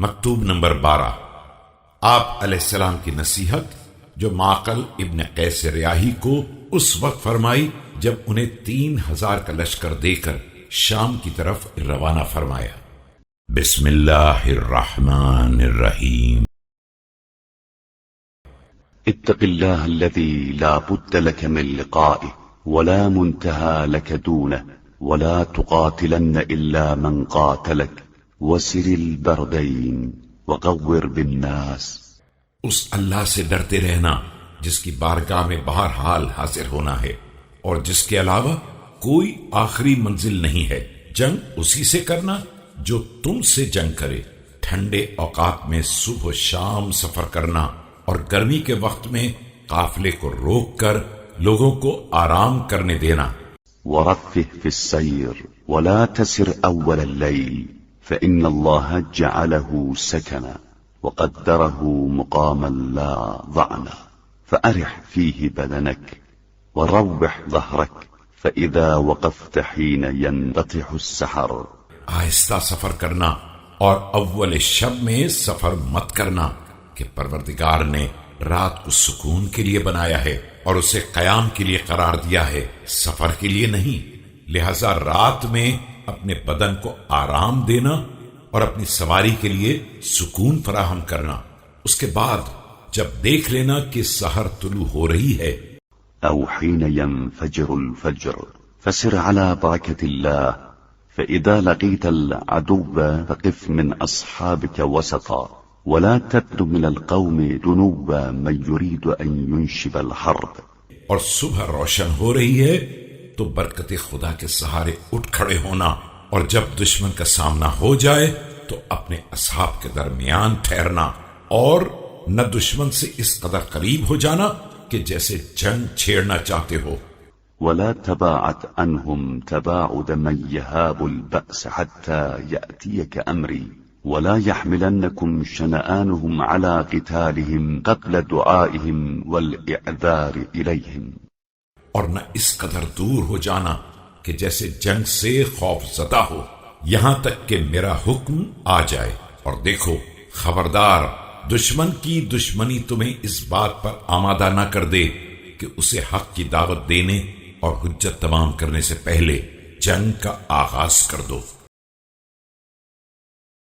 مکتوب نمبر 12۔ آپ علیہ السلام کی نصیحت جو معقل ابن قیس ریاحی کو اس وقت فرمائی جب انہیں 3000 کا لشکر دے کر شام کی طرف روانہ فرمایا۔ بسم اللہ الرحمن الرحیم۔ اتق الله الذي لا بد لك من لقائه ولا منتهى لك دونه ولا تقاتلن إلا من قاتلك وسر البردين وقور بالناس۔ اس اللہ سے ڈرتے رہنا جس کی بارگاہ میں بہرحال حاضر ہونا ہے اور جس کے علاوہ کوئی آخری منزل نہیں ہے۔ جنگ اسی سے کرنا جو تم سے جنگ کرے۔ ٹھنڈے اوقات میں صبح و شام سفر کرنا اور گرمی کے وقت میں قافلے کو روک کر لوگوں کو آرام کرنے دینا۔ ورفه في السير ولا تسر أول الليل فإن الله جعله سكنا وقدره مقاما لا ضعنا فأرح فيه بدنك وروح ظهرك فإذا وقفت حين ينبطح السحر۔ آہستہ سفر کرنا اور اول شب میں سفر مت کرنا کہ پروردگار نے رات کو سکون کے لیے بنایا ہے اور اسے قیام کے لیے قرار دیا ہے، سفر کے لیے نہیں۔ لہذا رات میں اپنے بدن کو آرام دینا اور اپنی سواری کے لیے سکون فراہم کرنا۔ اس کے بعد جب دیکھ لینا کہ سحر طلوع ہو رہی ہے أو حين ينفجر الفجر فسر على بركة الله فإذا لقيت العدو فقف من أصحابك وسطا ولا تبدو من القوم دنوا من يريد أن ينشب الحرب۔ اور صبح روشن ہو رہی ہے تو برکت خدا کے سہارے اٹھ کھڑے ہونا، اور جب دشمن کا سامنا ہو جائے تو اپنے اصحاب کے درمیان ٹھہرنا اور نہ دشمن سے اس قدر قریب ہو جانا کہ جیسے جنگ چھیڑنا چاہتے ہو۔ ولا تباعد عنهم تباعد من يهاب البأس حتى يأتيك أمري ولا يحملنكم شنآنهم على قتالهم قبل دعائهم والإعذار إليهم۔ اور نہ اس قدر دور ہو جانا کہ جیسے جنگ سے خوف زدہ ہو یہاں تک کہ میرا حکم آ جائے۔ اور دیکھو خبردار دشمن کی دشمنی تمہیں اس بات پر آمادہ نہ کر دے کہ اسے حق کی دعوت دینے اور حجت تمام کرنے سے پہلے جنگ کا آغاز کر دو۔